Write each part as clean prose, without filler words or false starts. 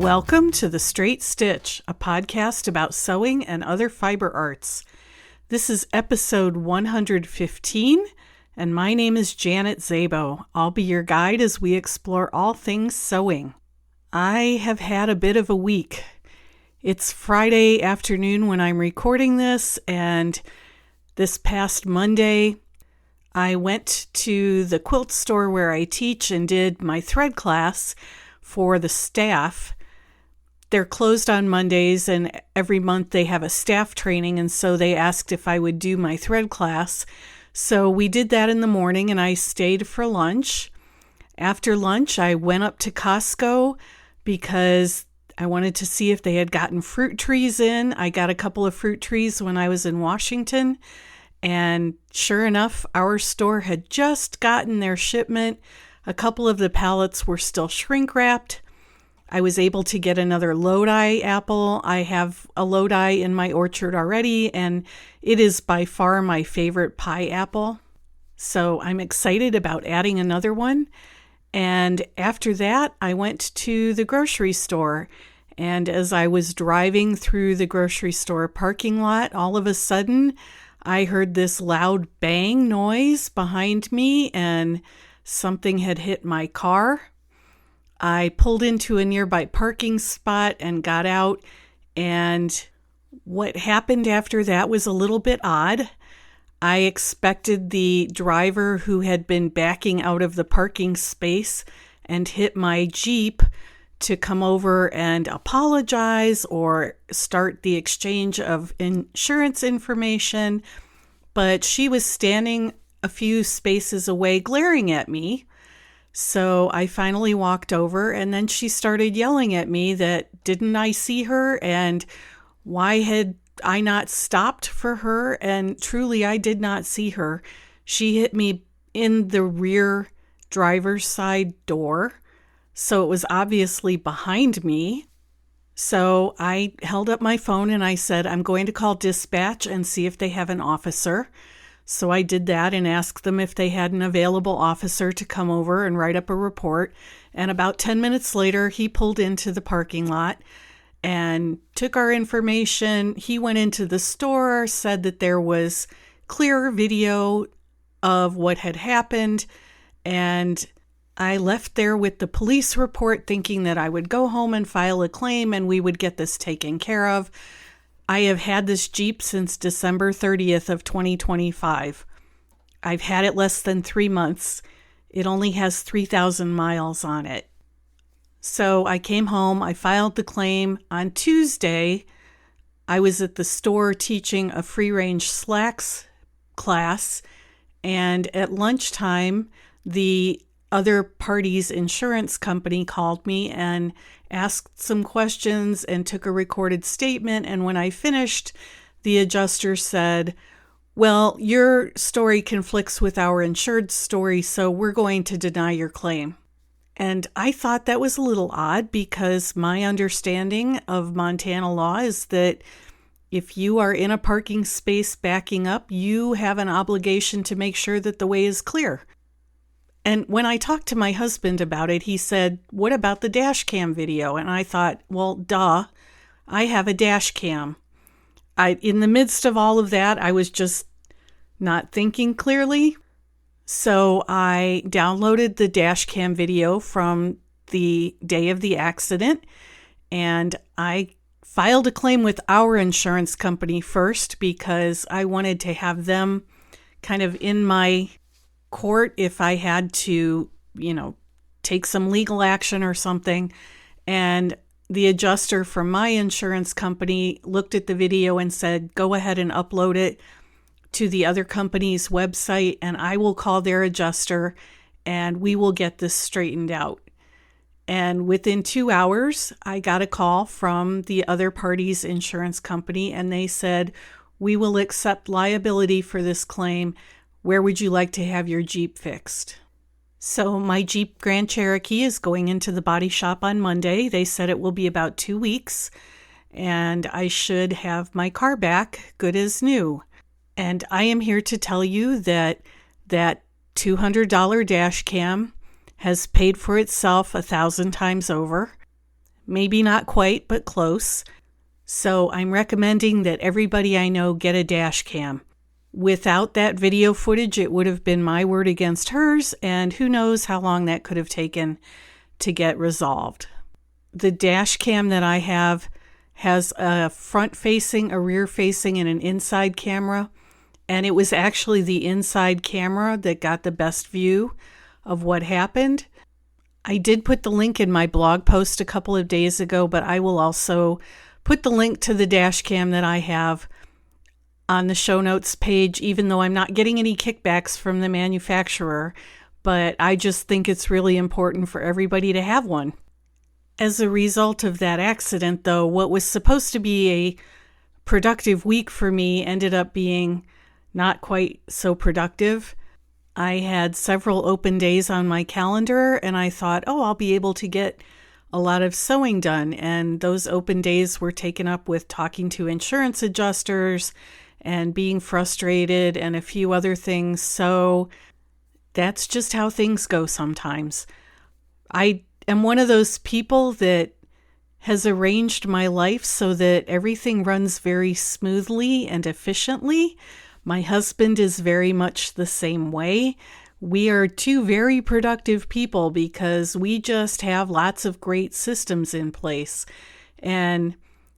Welcome to The Straight Stitch, a podcast about sewing and other fiber arts. This is episode 115, and my name is Janet Szabo. I'll be your guide as we explore all things sewing. I have had a bit of a week. It's Friday afternoon when I'm recording this, and this past Monday, I went to the quilt store where I teach and did my thread class for the staff. They're closed on Mondays, and every month they have a staff training, and so they asked if I would do my thread class. So we did that in the morning, and I stayed for lunch. After lunch, I went up to Costco because I wanted to see if they had gotten fruit trees in. I got a couple of fruit trees when I was in Washington, and sure enough, our store had just gotten their shipment. A couple of the pallets were still shrink-wrapped. I was able to get another Lodi apple. I have a Lodi in my orchard already, and it is by far my favorite pie apple. So I'm excited about adding another one. And after that, I went to the grocery store. And as I was driving through the grocery store parking lot, all of a sudden, I heard this loud bang noise behind me, and something had hit my car. I pulled into a nearby parking spot and got out, and what happened after that was a little bit odd. I expected the driver who had been backing out of the parking space and hit my Jeep to come over and apologize or start the exchange of insurance information, but she was standing a few spaces away glaring at me. So I finally walked over, and then she started yelling at me that didn't I see her and why had I not stopped for her? And truly, I did not see her. She hit me in the rear driver's side door, so it was obviously behind me. So I held up my phone and I said, I'm going to call dispatch and see if they have an officer. So I did that and asked them if they had an available officer to come over and write up a report. And about 10 minutes later, he pulled into the parking lot and took our information. He went into the store, said that there was clear video of what had happened. And I left there with the police report thinking that I would go home and file a claim and we would get this taken care of. I have had this Jeep since December 30th of 2025. I've had it less than 3 months. It only has 3,000 miles on it. So I came home, I filed the claim. On Tuesday, I was at the store teaching a free-range slacks class, and at lunchtime, the other party's insurance company called me and asked some questions and took a recorded statement. And when I finished, the adjuster said, well, your story conflicts with our insured story, so we're going to deny your claim. And I thought that was a little odd because my understanding of Montana law is that if you are in a parking space backing up, you have an obligation to make sure that the way is clear. And when I talked to my husband about it, he said, what about the dash cam video? And I thought, well, duh, I have a dash cam. In the midst of all of that, I was just not thinking clearly. So I downloaded the dash cam video from the day of the accident, and I filed a claim with our insurance company first because I wanted to have them kind of in my court if I had to, take some legal action or something. And the adjuster from my insurance company looked at the video and said, go ahead and upload it to the other company's website, and I will call their adjuster and we will get this straightened out. And within 2 hours, I got a call from the other party's insurance company, and they said, we will accept liability for this claim. Where would you like to have your Jeep fixed? So my Jeep Grand Cherokee is going into the body shop on Monday. They said it will be about 2 weeks, and I should have my car back good as new. And I am here to tell you that that $200 dash cam has paid for itself 1,000 times over. Maybe not quite, but close. So I'm recommending that everybody I know get a dash cam. Without that video footage, it would have been my word against hers, and who knows how long that could have taken to get resolved. The dash cam that I have has a front-facing, a rear-facing, and an inside camera, and it was actually the inside camera that got the best view of what happened. I did put the link in my blog post a couple of days ago, but I will also put the link to the dash cam that I have on the show notes page, even though I'm not getting any kickbacks from the manufacturer, but I just think it's really important for everybody to have one. As a result of that accident, though, what was supposed to be a productive week for me ended up being not quite so productive. I had several open days on my calendar, and I thought, I'll be able to get a lot of sewing done. And those open days were taken up with talking to insurance adjusters and being frustrated and a few other things. So that's just how things go sometimes. I am one of those people that has arranged my life so that everything runs very smoothly and efficiently. My husband is very much the same way. We are two very productive people because we just have lots of great systems in place. And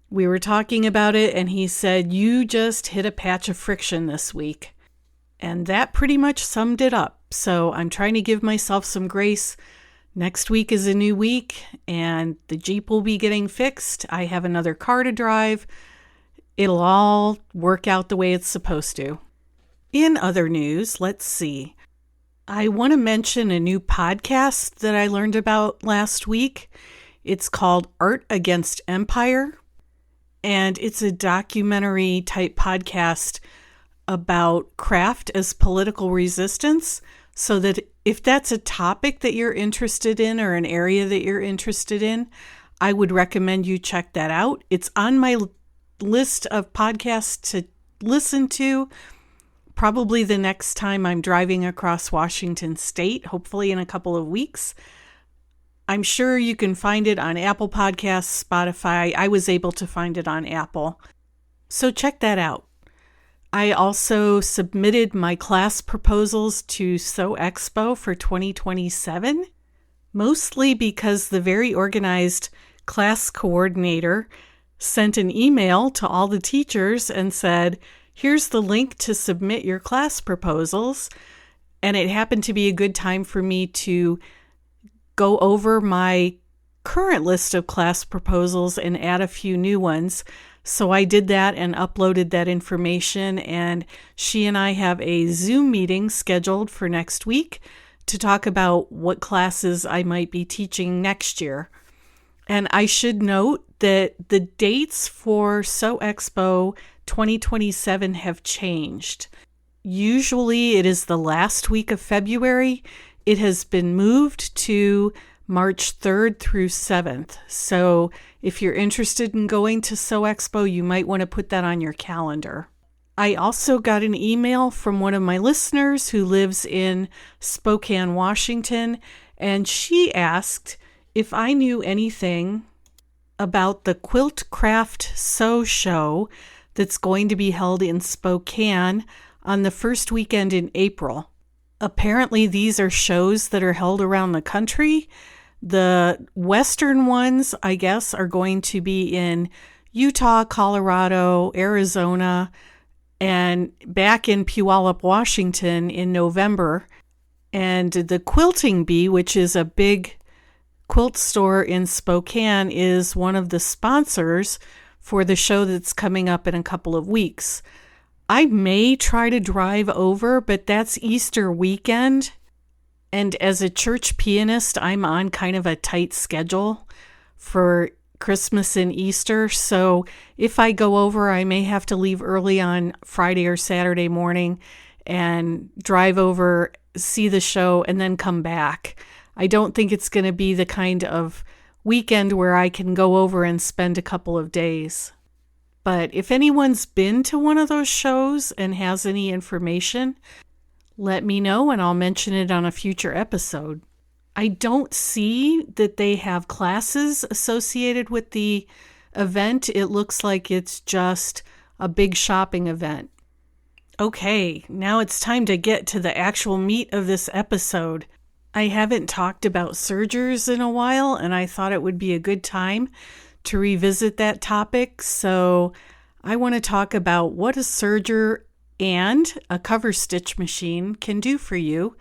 we were talking about it, and he said, "You just hit a patch of friction this week." And that pretty much summed it up. So I'm trying to give myself some grace. Next week is a new week, and the Jeep will be getting fixed. I have another car to drive. It'll all work out the way it's supposed to. In other news, let's see. I want to mention a new podcast that I learned about last week. It's called Art Against Empire. And it's a documentary type podcast about craft as political resistance, so that if that's a topic that you're interested in or an area that you're interested in, I would recommend you check that out. It's on my list of podcasts to listen to probably the next time I'm driving across Washington State, hopefully in a couple of weeks. I'm sure you can find it on Apple Podcasts, Spotify. I was able to find it on Apple. So check that out. I also submitted my class proposals to Sew Expo for 2027, mostly because the very organized class coordinator sent an email to all the teachers and said, "Here's the link to submit your class proposals." And it happened to be a good time for me to go over my current list of class proposals and add a few new ones. So I did that and uploaded that information, and she and I have a Zoom meeting scheduled for next week to talk about what classes I might be teaching next year. And I should note that the dates for Sew Expo 2027 have changed. Usually it is the last week of February. It has been moved to March 3rd through 7th. So if you're interested in going to Sew Expo, you might want to put that on your calendar. I also got an email from one of my listeners who lives in Spokane, Washington, and she asked if I knew anything about the Quilt Craft Sew Show that's going to be held in Spokane on the first weekend in April. Apparently, these are shows that are held around the country. The Western ones, I guess, are going to be in Utah, Colorado, Arizona, and back in Puyallup, Washington in November. And the Quilting Bee, which is a big quilt store in Spokane, is one of the sponsors for the show that's coming up in a couple of weeks. I may try to drive over, but that's Easter weekend. And as a church pianist, I'm on kind of a tight schedule for Christmas and Easter. So if I go over, I may have to leave early on Friday or Saturday morning and drive over, see the show, and then come back. I don't think it's going to be the kind of weekend where I can go over and spend a couple of days. But if anyone's been to one of those shows and has any information, let me know and I'll mention it on a future episode. I don't see that they have classes associated with the event. It looks like it's just a big shopping event. Okay, now it's time to get to the actual meat of this episode. I haven't talked about sergers in a while, and I thought it would be a good time to revisit that topic. So I want to talk about what a serger and a cover stitch machine can do for you,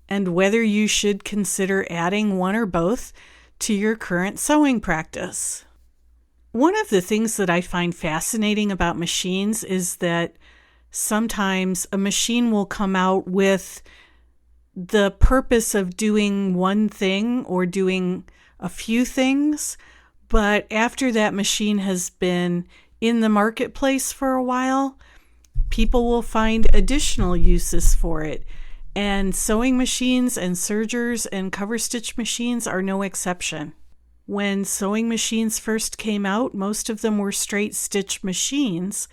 and whether you should consider adding one or both to your current sewing practice. One of the things that I find fascinating about machines is that sometimes a machine will come out with the purpose of doing one thing or doing a few things, but after that machine has been in the marketplace for a while, people will find additional uses for it. And sewing machines and sergers and cover stitch machines are no exception. When sewing machines first came out, most of them were straight stitch machines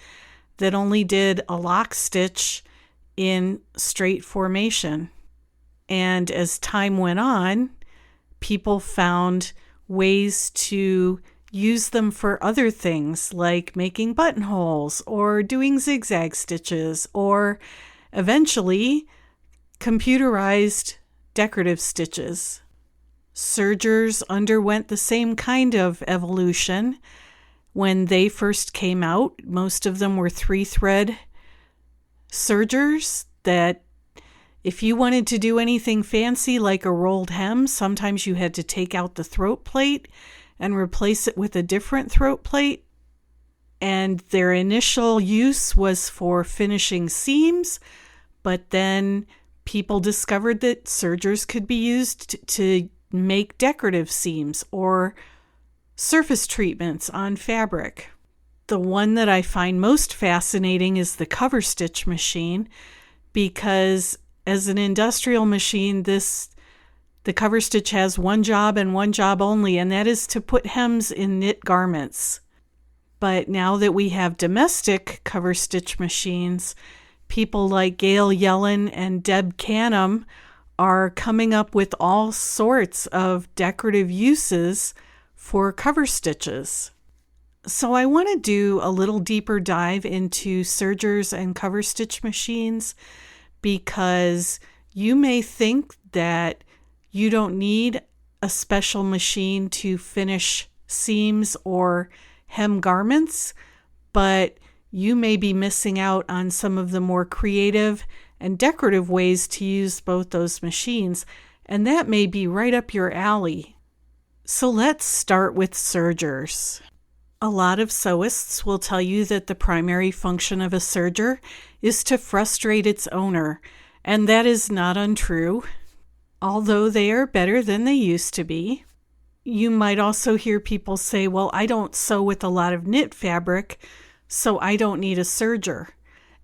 that only did a lock stitch in straight formation. And as time went on, people found ways to use them for other things, like making buttonholes or doing zigzag stitches, or eventually computerized decorative stitches. Sergers underwent the same kind of evolution. When they first came out, most of them were 3-thread sergers that if you wanted to do anything fancy like a rolled hem, sometimes you had to take out the throat plate and replace it with a different throat plate. And their initial use was for finishing seams, but then people discovered that sergers could be used to make decorative seams or surface treatments on fabric. The one that I find most fascinating is the cover stitch machine, because as an industrial machine, the cover stitch has one job and one job only, and that is to put hems in knit garments. But now that we have domestic cover stitch machines, people like Gail Yellen and Deb Canham are coming up with all sorts of decorative uses for cover stitches. So I want to do a little deeper dive into sergers and cover stitch machines, because you may think that you don't need a special machine to finish seams or hem garments, but you may be missing out on some of the more creative and decorative ways to use both those machines, and that may be right up your alley. So let's start with sergers. A lot of sewists will tell you that the primary function of a serger is to frustrate its owner, and that is not untrue, although they are better than they used to be. You might also hear people say, well, I don't sew with a lot of knit fabric, so I don't need a serger.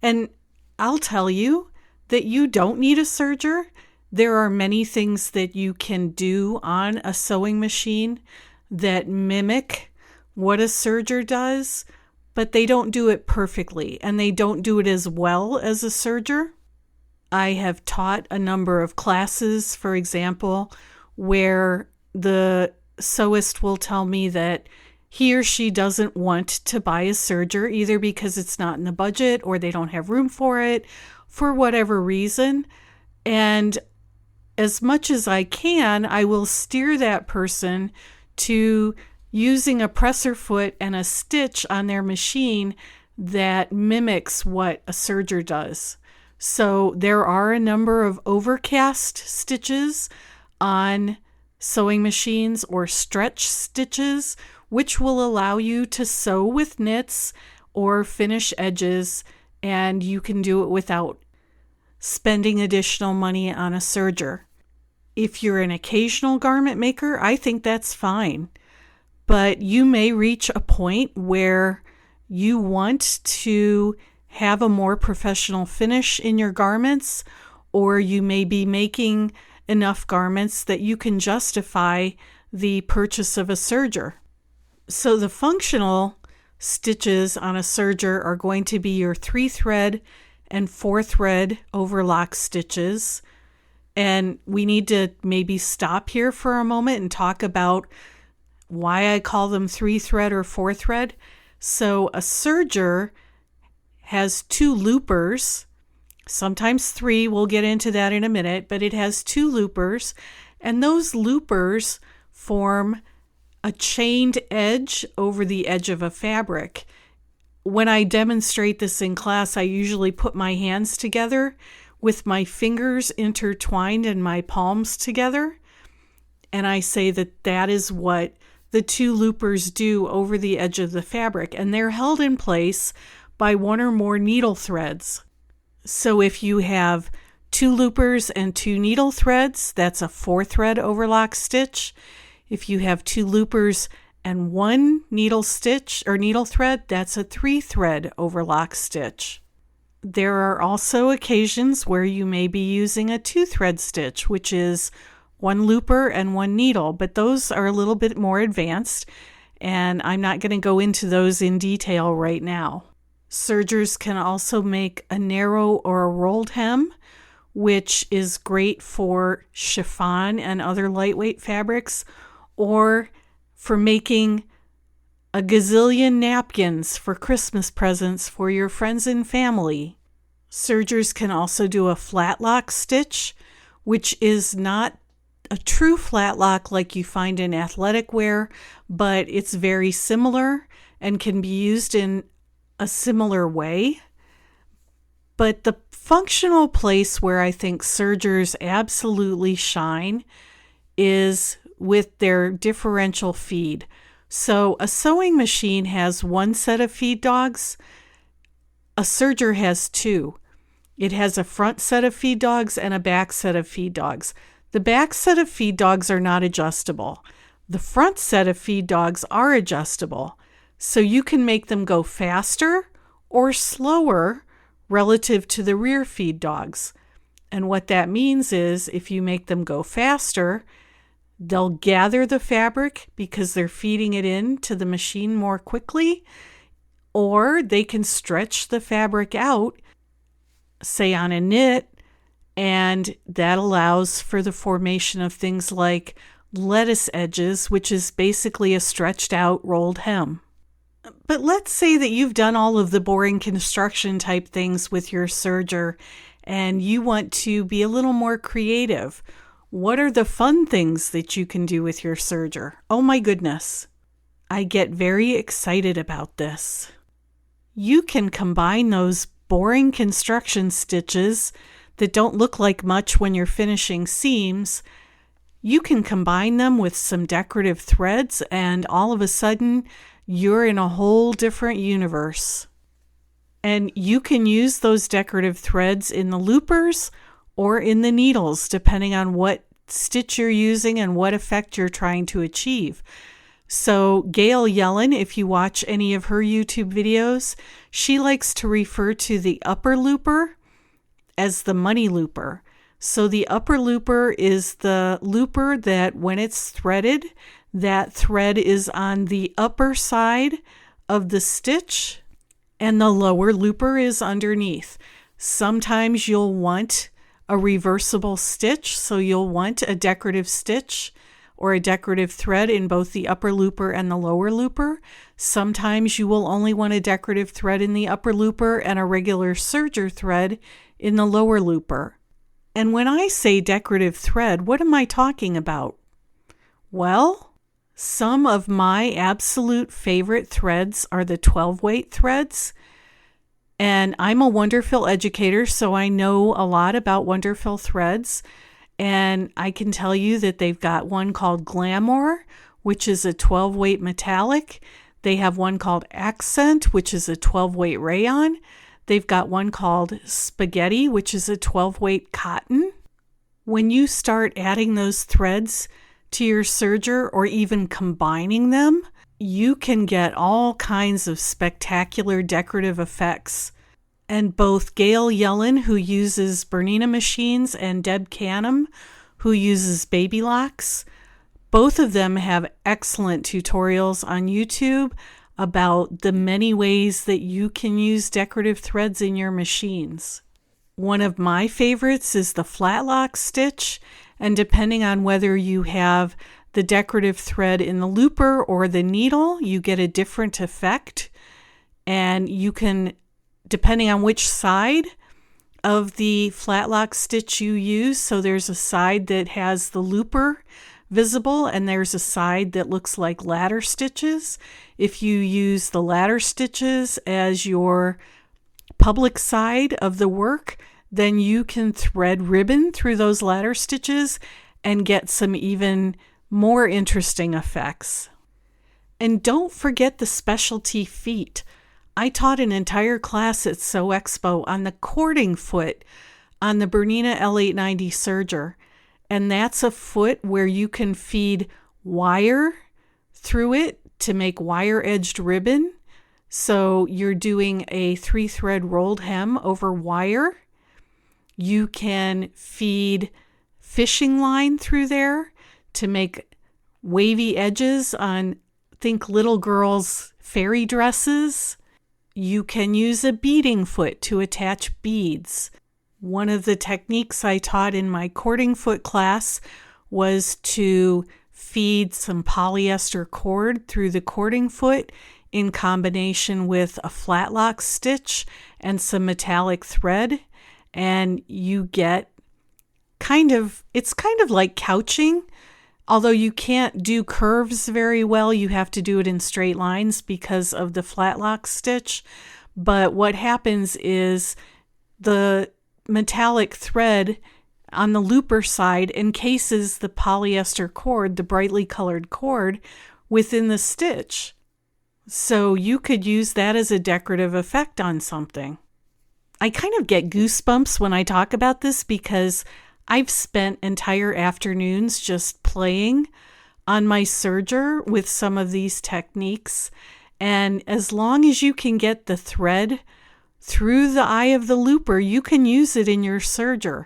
And I'll tell you that you don't need a serger. There are many things that you can do on a sewing machine that mimic what a serger does, but they don't do it perfectly, and they don't do it as well as a serger. I have taught a number of classes, for example, where the sewist will tell me that he or she doesn't want to buy a serger, either because it's not in the budget or they don't have room for it, for whatever reason. And as much as I can, I will steer that person to using a presser foot and a stitch on their machine that mimics what a serger does. So there are a number of overcast stitches on sewing machines, or stretch stitches, which will allow you to sew with knits or finish edges, and you can do it without spending additional money on a serger. If you're an occasional garment maker, I think that's fine. But you may reach a point where you want to have a more professional finish in your garments, or you may be making enough garments that you can justify the purchase of a serger. So the functional stitches on a serger are going to be your 3-thread and 4-thread overlock stitches. And we need to maybe stop here for a moment and talk about why I call them 3-thread or 4-thread. So a serger has 2 loopers, sometimes 3. We'll get into that in a minute, but it has 2 loopers, and those loopers form a chained edge over the edge of a fabric. When I demonstrate this in class, I usually put my hands together with my fingers intertwined and my palms together, and I say that is what the 2 loopers do over the edge of the fabric, and they're held in place by 1 or more needle threads. So if you have 2 loopers and 2 needle threads, that's a 4-thread overlock stitch. If you have 2 loopers and 1 needle stitch or needle thread, that's a 3-thread overlock stitch. There are also occasions where you may be using a 2-thread stitch, which is 1 looper and 1 needle, but those are a little bit more advanced, and I'm not going to go into those in detail right now. Sergers can also make a narrow or a rolled hem, which is great for chiffon and other lightweight fabrics, or for making a gazillion napkins for Christmas presents for your friends and family. Sergers can also do a flatlock stitch, which is not a true flatlock like you find in athletic wear, but it's very similar and can be used in a similar way. But the functional place where I think sergers absolutely shine is with their differential feed. So a sewing machine has 1 set of feed dogs. A serger has 2. It has a front set of feed dogs and a back set of feed dogs. The back set of feed dogs are not adjustable. The front set of feed dogs are adjustable. So you can make them go faster or slower relative to the rear feed dogs. And what that means is if you make them go faster, they'll gather the fabric because they're feeding it in to the machine more quickly, or they can stretch the fabric out, say on a knit, and that allows for the formation of things like lettuce edges, which is basically a stretched out rolled hem. But let's say that you've done all of the boring construction type things with your serger and you want to be a little more creative. What are the fun things that you can do with your serger? Oh my goodness. I get very excited about this. You can combine those boring construction stitches that don't look like much when you're finishing seams. You can combine them with some decorative threads, and all of a sudden, you're in a whole different universe. And you can use those decorative threads in the loopers or in the needles, depending on what stitch you're using and what effect you're trying to achieve. So Gail Yellen, if you watch any of her YouTube videos, she likes to refer to the upper looper as the money looper. So the upper looper is the looper that when it's threaded, that thread is on the upper side of the stitch and the lower looper is underneath. Sometimes you'll want a reversible stitch, so you'll want a decorative stitch or a decorative thread in both the upper looper and the lower looper. Sometimes you will only want a decorative thread in the upper looper and a regular serger thread in the lower looper. And when I say decorative thread, what am I talking about? Well, some of my absolute favorite threads are the 12-weight threads. And I'm a Wonderfill educator, so I know a lot about Wonderfill threads. And I can tell you that they've got one called Glamour, which is a 12-weight metallic. They have one called Accent, which is a 12-weight rayon. They've got one called Spaghetti, which is a 12-weight cotton. When you start adding those threads to your serger or even combining them, you can get all kinds of spectacular decorative effects. And both Gail Yellen, who uses Bernina machines, and Deb Canham, who uses Baby Locks, both of them have excellent tutorials on YouTube about the many ways that you can use decorative threads in your machines. One of my favorites is the flatlock stitch, and depending on whether you have the decorative thread in the looper or the needle, you get a different effect. And you can, depending on which side of the flatlock stitch you use, so there's a side that has the looper visible and there's a side that looks like ladder stitches. If you use the ladder stitches as your public side of the work, then you can thread ribbon through those ladder stitches and get some even more interesting effects. And don't forget the specialty feet. I taught an entire class at Sew Expo on the cording foot on the Bernina L890 serger. And that's a foot where you can feed wire through it to make wire-edged ribbon. So you're doing a 3-thread rolled hem over wire. You can feed fishing line through there to make wavy edges on, think little girls' fairy dresses. You can use a beading foot to attach beads. One of the techniques I taught in my cording foot class was to feed some polyester cord through the cording foot in combination with a flatlock stitch and some metallic thread. And you get it's kind of like couching, although you can't do curves very well. You have to do it in straight lines because of the flatlock stitch. But what happens is the metallic thread on the looper side encases the polyester cord, the brightly colored cord, within the stitch. So you could use that as a decorative effect on something. I kind of get goosebumps when I talk about this because I've spent entire afternoons just playing on my serger with some of these techniques. And as long as you can get the thread through the eye of the looper, you can use it in your serger.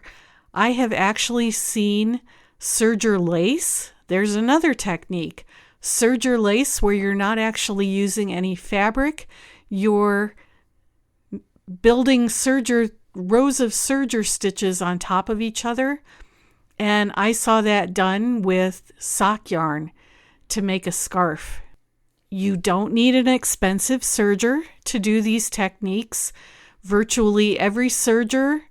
I have actually seen serger lace. There's another technique. Serger lace where you're not actually using any fabric. You're building rows of serger stitches on top of each other. And I saw that done with sock yarn to make a scarf. You don't need an expensive serger to do these techniques. Virtually every serger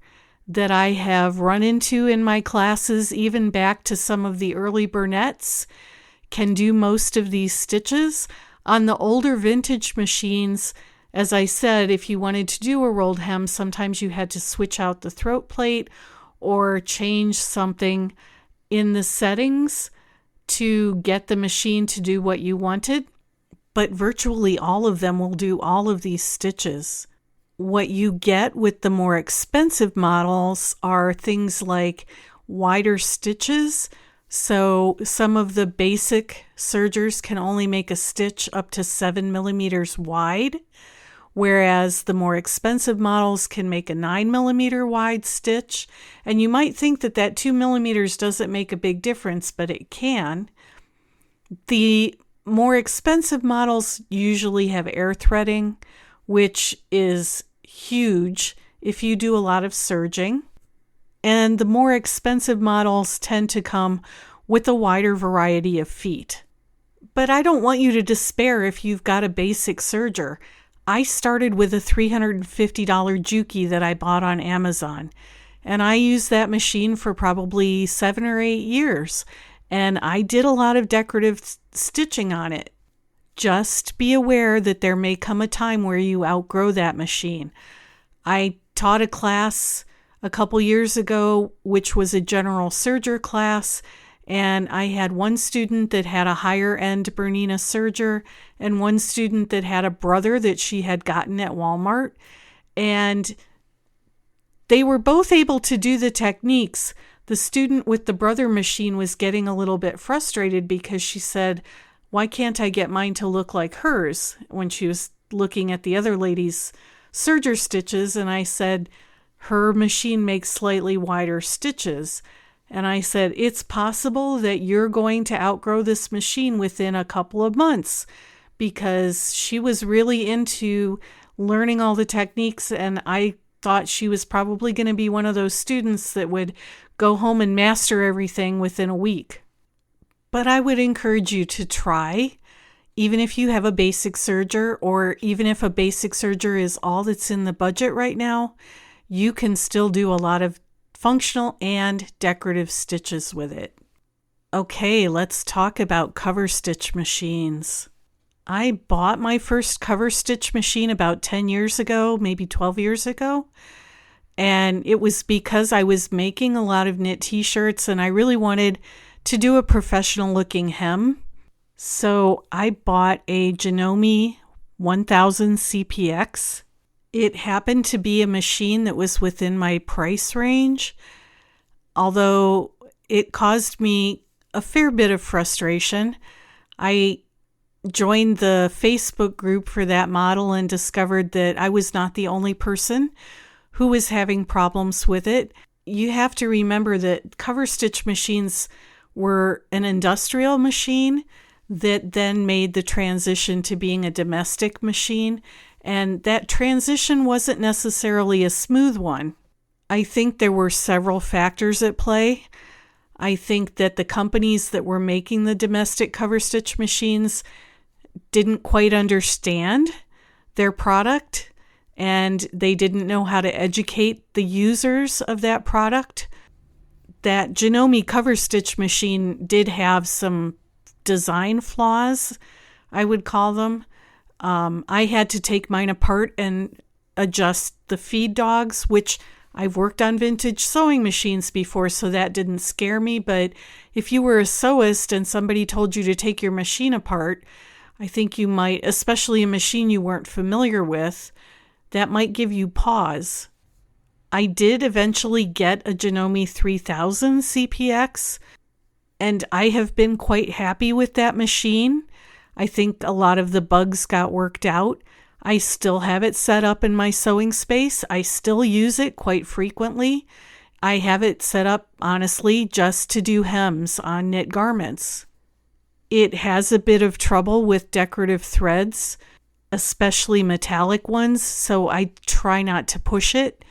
that I have run into in my classes, even back to some of the early Burnett's, can do most of these stitches. On the older vintage machines, as I said, if you wanted to do a rolled hem, sometimes you had to switch out the throat plate or change something in the settings to get the machine to do what you wanted. But virtually all of them will do all of these stitches. What you get with the more expensive models are things like wider stitches. So some of the basic sergers can only make a stitch up to 7 millimeters wide, whereas the more expensive models can make a 9 millimeter wide stitch. And you might think that 2 millimeters doesn't make a big difference, but it can. The more expensive models usually have air threading, which is huge if you do a lot of serging. And the more expensive models tend to come with a wider variety of feet. But I don't want you to despair if you've got a basic serger. I started with a $350 Juki that I bought on Amazon, and I used that machine for probably 7 or 8 years, and I did a lot of decorative stitching on it. Just be aware that there may come a time where you outgrow that machine. I taught a class a couple years ago, which was a general serger class, and I had one student that had a higher end Bernina serger and one student that had a brother that she had gotten at Walmart. And they were both able to do the techniques. The student with the brother machine was getting a little bit frustrated because she said, "Why can't I get mine to look like hers?" when she was looking at the other lady's serger stitches. And I said, her machine makes slightly wider stitches. And I said, it's possible that you're going to outgrow this machine within a couple of months, because she was really into learning all the techniques. And I thought she was probably going to be one of those students that would go home and master everything within a week. But I would encourage you to try, even if you have a basic serger, or even if a basic serger is all that's in the budget right now, you can still do a lot of functional and decorative stitches with it. Okay, let's talk about Coverstitch machines. I bought my first Coverstitch machine about 10 years ago, maybe 12 years ago. And it was because I was making a lot of knit t-shirts and I really wanted to do a professional looking hem. So I bought a Janome 1000 CPX. It happened to be a machine that was within my price range, although it caused me a fair bit of frustration. I joined the Facebook group for that model and discovered that I was not the only person who was having problems with it. You have to remember that Coverstitch machines were an industrial machine that then made the transition to being a domestic machine, and that transition wasn't necessarily a smooth one. I think there were several factors at play. I think that the companies that were making the domestic Coverstitch machines didn't quite understand their product, and they didn't know how to educate the users of that product. That Janome Coverstitch machine did have some design flaws, I would call them. I had to take mine apart and adjust the feed dogs, which I've worked on vintage sewing machines before, so that didn't scare me. But if you were a sewist and somebody told you to take your machine apart, I think you might, especially a machine you weren't familiar with, that might give you pause. I did eventually get a Janome 3000 CPX, and I have been quite happy with that machine. I think a lot of the bugs got worked out. I still have it set up in my sewing space. I still use it quite frequently. I have it set up, honestly, just to do hems on knit garments. It has a bit of trouble with decorative threads, especially metallic ones, so I try not to push it.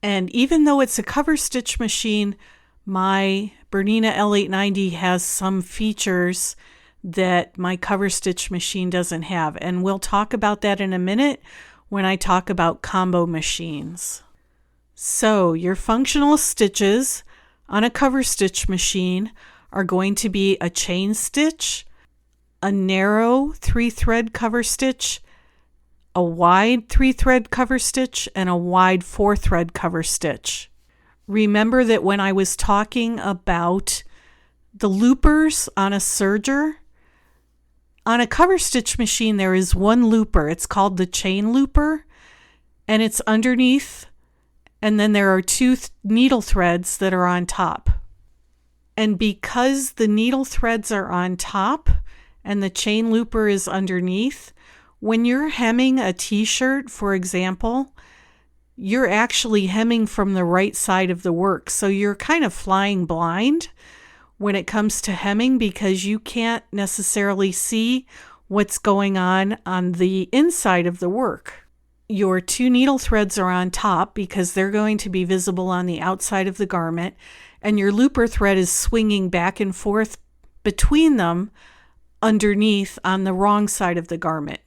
And even though it's a Coverstitch machine, my Bernina L890 has some features that my Coverstitch machine doesn't have. And we'll talk about that in a minute when I talk about combo machines. So your functional stitches on a Coverstitch machine are going to be a chain stitch, a narrow 3-thread cover stitch, a wide 3-thread cover stitch, and a wide 4-thread cover stitch. Remember that when I was talking about the loopers on a serger, on a Coverstitch machine there is one looper. It's called the chain looper, and it's underneath, and then there are 2 needle threads that are on top. And because the needle threads are on top and the chain looper is underneath, when you're hemming a t-shirt, for example, you're actually hemming from the right side of the work. So you're kind of flying blind when it comes to hemming because you can't necessarily see what's going on the inside of the work. Your 2 needle threads are on top because they're going to be visible on the outside of the garment, and your looper thread is swinging back and forth between them underneath on the wrong side of the garment.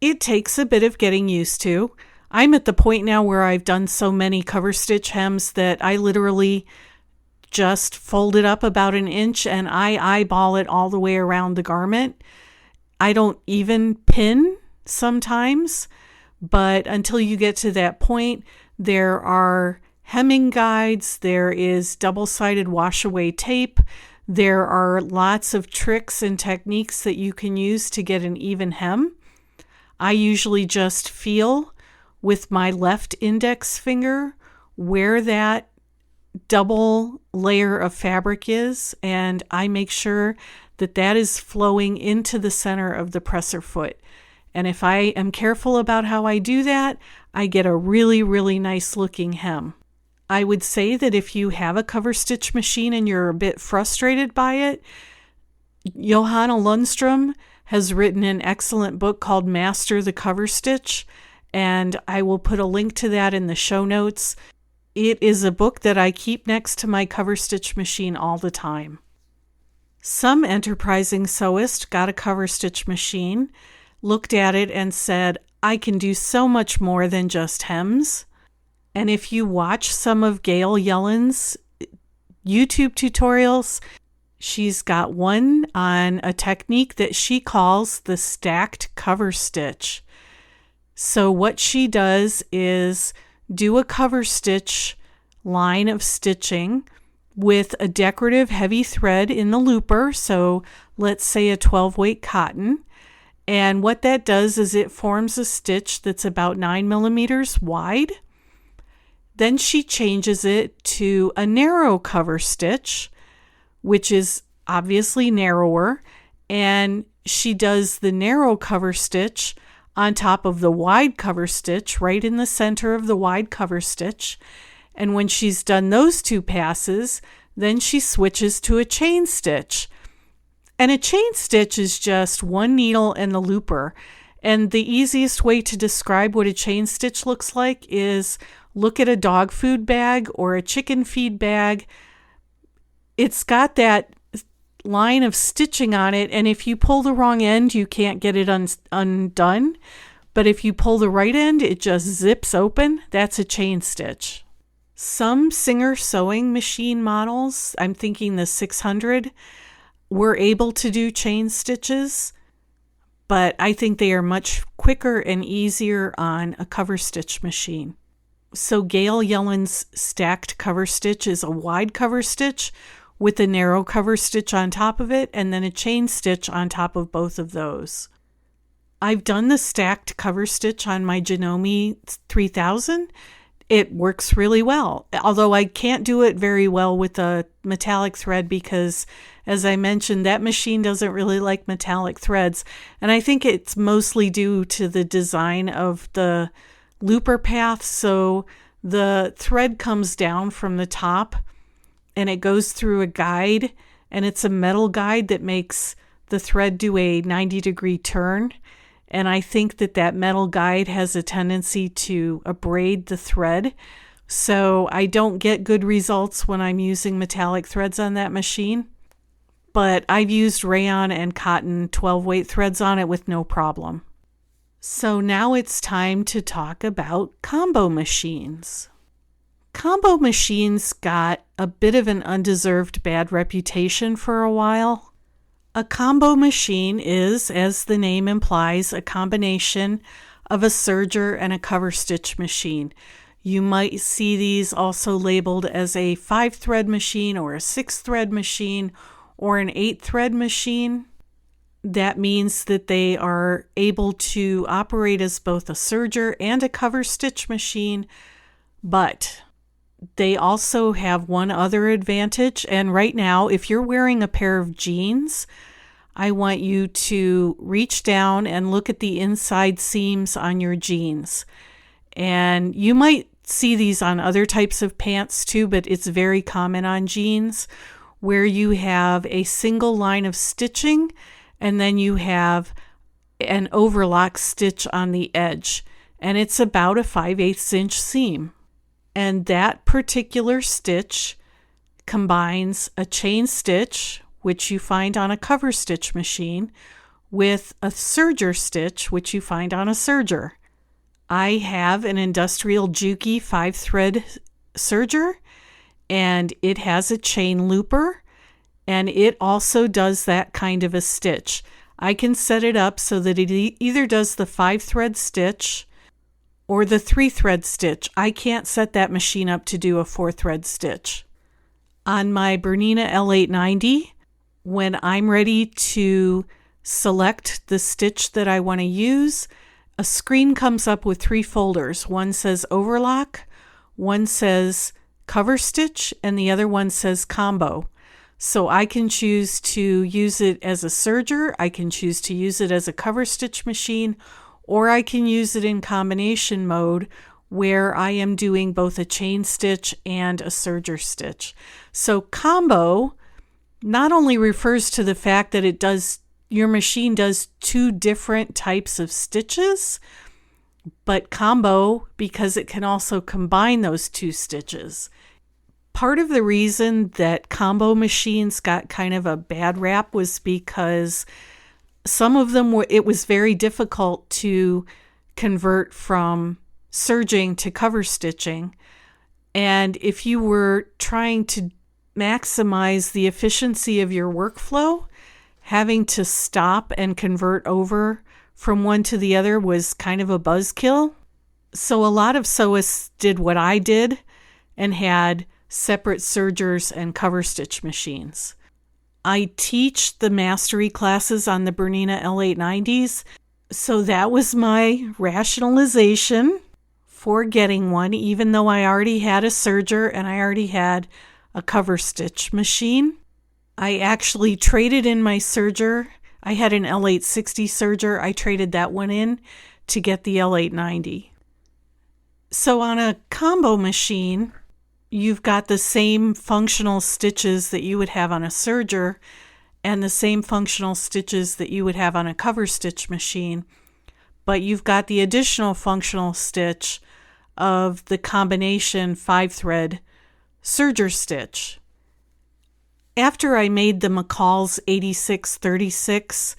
It takes a bit of getting used to. I'm at the point now where I've done so many Coverstitch hems that I literally just fold it up about an inch and I eyeball it all the way around the garment. I don't even pin sometimes, but until you get to that point, there are hemming guides, there is double-sided wash-away tape, there are lots of tricks and techniques that you can use to get an even hem. I usually just feel with my left index finger where that double layer of fabric is, and I make sure that that is flowing into the center of the presser foot. And if I am careful about how I do that, I get a really, really nice looking hem. I would say that if you have a Coverstitch machine and you're a bit frustrated by it, Johanna Lundstrom has written an excellent book called Master the Coverstitch, and I will put a link to that in the show notes. It is a book that I keep next to my Coverstitch machine all the time. Some enterprising sewist got a Coverstitch machine, looked at it and said, I can do so much more than just hems. And if you watch some of Gail Yellen's YouTube tutorials, she's got one on a technique that she calls the stacked cover stitch. So what she does is do a cover stitch line of stitching with a decorative heavy thread in the looper. So let's say a 12 weight cotton. And what that does is it forms a stitch that's about 9 millimeters wide. Then she changes it to a narrow cover stitch, which is obviously narrower. And she does the narrow cover stitch on top of the wide cover stitch, right in the center of the wide cover stitch. And when she's done those two passes, then she switches to a chain stitch. And a chain stitch is just one needle and the looper. And the easiest way to describe what a chain stitch looks like is look at a dog food bag or a chicken feed bag. It's got that line of stitching on it, and if you pull the wrong end, you can't get it undone. But if you pull the right end, it just zips open. That's a chain stitch. Some Singer sewing machine models, I'm thinking the 600, were able to do chain stitches, but I think they are much quicker and easier on a cover stitch machine. So Gail Yellen's stacked cover stitch is a wide cover stitch with a narrow cover stitch on top of it, and then a chain stitch on top of both of those. I've done the stacked cover stitch on my Janome 3000. It works really well, although I can't do it very well with a metallic thread because, as I mentioned, that machine doesn't really like metallic threads, and I think it's mostly due to the design of the looper path. So the thread comes down from the top and it goes through a guide, and it's a metal guide that makes the thread do a 90-degree turn. And I think that metal guide has a tendency to abrade the thread. So I don't get good results when I'm using metallic threads on that machine. But I've used rayon and cotton 12-weight threads on it with no problem. So now it's time to talk about combo machines. Combo machines got a bit of an undeserved bad reputation for a while. A combo machine is, as the name implies, a combination of a serger and a cover stitch machine. You might see these also labeled as a 5-thread machine or a 6-thread machine or an 8-thread machine. That means that they are able to operate as both a serger and a cover stitch machine, but they also have one other advantage. And right now, if you're wearing a pair of jeans, I want you to reach down and look at the inside seams on your jeans. And you might see these on other types of pants too, but it's very common on jeans where you have a single line of stitching and then you have an overlock stitch on the edge. And it's about a 5/8 inch seam. And that particular stitch combines a chain stitch, which you find on a cover stitch machine, with a serger stitch, which you find on a serger. I have an industrial Juki 5-thread serger, and it has a chain looper, and it also does that kind of a stitch. I can set it up so that it either does the 5-thread stitch or the 3-thread stitch. I can't set that machine up to do a 4-thread stitch. On my Bernina L890, when I'm ready to select the stitch that I want to use, a screen comes up with 3 folders. One says overlock, one says cover stitch, and the other one says combo. So I can choose to use it as a serger, I can choose to use it as a cover stitch machine, or I can use it in combination mode where I am doing both a chain stitch and a serger stitch. So combo not only refers to the fact that your machine does 2 different types of stitches, but combo because it can also combine those two stitches. Part of the reason that combo machines got kind of a bad rap was because some of them it was very difficult to convert from serging to cover stitching. And if you were trying to maximize the efficiency of your workflow, having to stop and convert over from one to the other was kind of a buzzkill. So a lot of sewists did what I did and had separate sergers and cover stitch machines. I teach the mastery classes on the Bernina L890s, so that was my rationalization for getting one, even though I already had a serger and I already had a cover stitch machine. I actually traded in my serger. I had an L860 serger. I traded that one in to get the L890. So on a combo machine, you've got the same functional stitches that you would have on a serger and the same functional stitches that you would have on a cover stitch machine, but you've got the additional functional stitch of the combination 5-thread serger stitch. After I made the McCall's 8636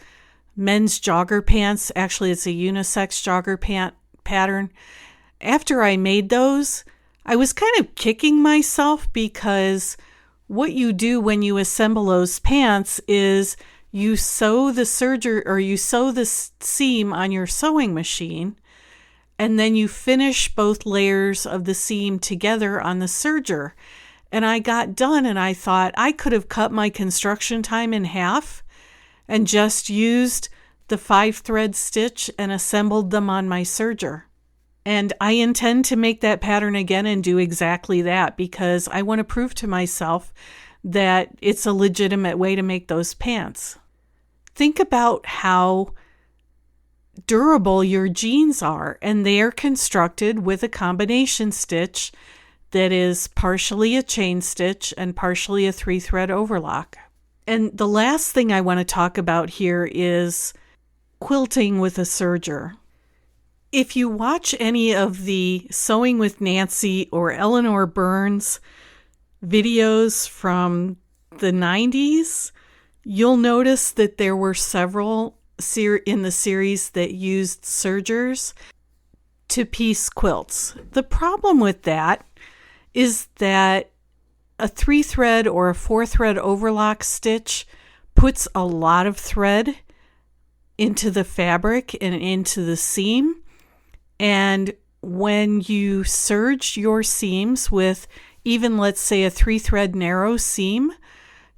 men's jogger pants, actually it's a unisex jogger pant pattern, after I made those, I was kind of kicking myself because what you do when you assemble those pants is you sew the serger or you sew the seam on your sewing machine, and then you finish both layers of the seam together on the serger. And I got done and I thought I could have cut my construction time in half and just used the 5-thread stitch and assembled them on my serger. And I intend to make that pattern again and do exactly that because I want to prove to myself that it's a legitimate way to make those pants. Think about how durable your jeans are, and they are constructed with a combination stitch that is partially a chain stitch and partially a 3-thread overlock. And the last thing I want to talk about here is quilting with a serger. If you watch any of the Sewing with Nancy or Eleanor Burns videos from the 90s, you'll notice that there were several in the series that used sergers to piece quilts. The problem with that is that a 3-thread or a 4-thread overlock stitch puts a lot of thread into the fabric and into the seam. And when you serge your seams with even, let's say, a 3-thread narrow seam,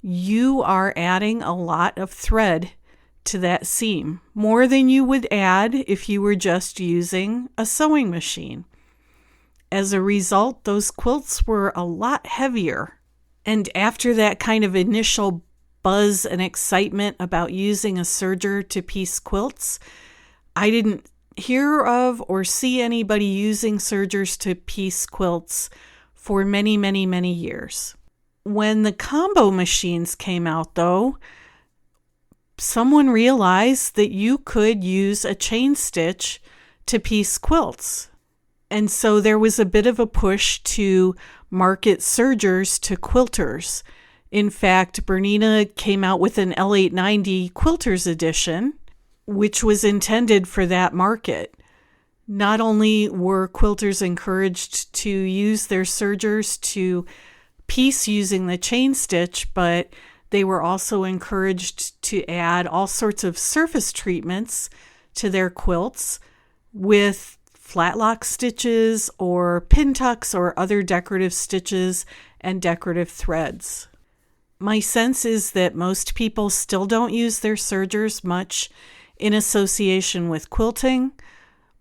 you are adding a lot of thread to that seam, more than you would add if you were just using a sewing machine. As a result, those quilts were a lot heavier. And after that kind of initial buzz and excitement about using a serger to piece quilts, I didn't hear of or see anybody using sergers to piece quilts for many, many, many years. When the combo machines came out, though, someone realized that you could use a chain stitch to piece quilts. And so there was a bit of a push to market sergers to quilters. In fact, Bernina came out with an L890 Quilters edition, which was intended for that market. Not only were quilters encouraged to use their sergers to piece using the chain stitch, but they were also encouraged to add all sorts of surface treatments to their quilts with flatlock stitches or pin tucks or other decorative stitches and decorative threads. My sense is that most people still don't use their sergers much in association with quilting,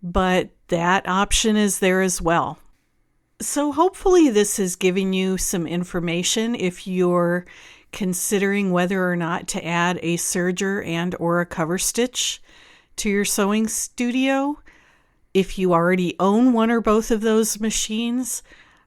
but that option is there as well. So hopefully this has given you some information if you're considering whether or not to add a serger and or a cover stitch to your sewing studio. If you already own one or both of those machines,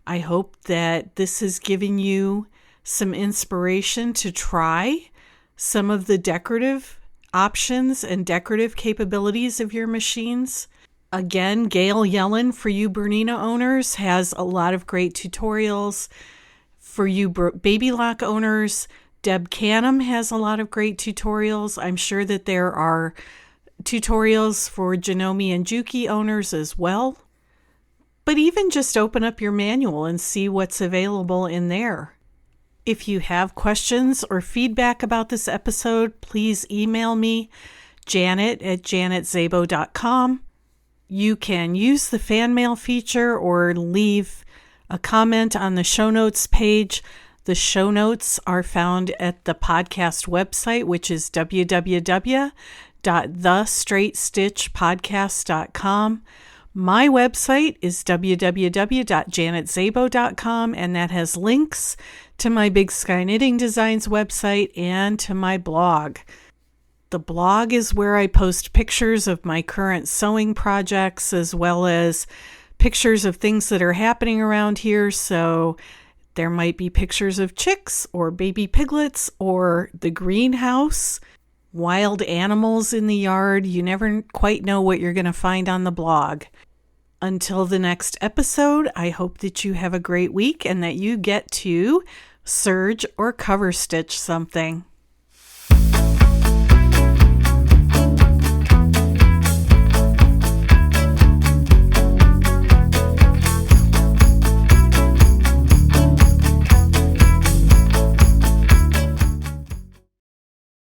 I hope that this has given you some inspiration to try some of the decorative options and decorative capabilities of your machines. Again, Gail Yellen, for you Bernina owners, has a lot of great tutorials. For you Baby Lock owners, Deb Canham has a lot of great tutorials. I'm sure that there are tutorials for Janome and Juki owners as well. But even just open up your manual and see what's available in there. If you have questions or feedback about this episode, please email me, janet@janetzabo.com. You can use the fan mail feature or leave a comment on the show notes page. The show notes are found at the podcast website, which is www.thestraightstitchpodcast.com. My website is www.janetzabo.com, and that has links to my Big Sky Knitting Designs website and to my blog. The blog is where I post pictures of my current sewing projects as well as pictures of things that are happening around here. So there might be pictures of chicks or baby piglets or the greenhouse, wild animals in the yard. You never quite know what you're going to find on the blog. Until the next episode, I hope that you have a great week and that you get to serge or cover stitch something.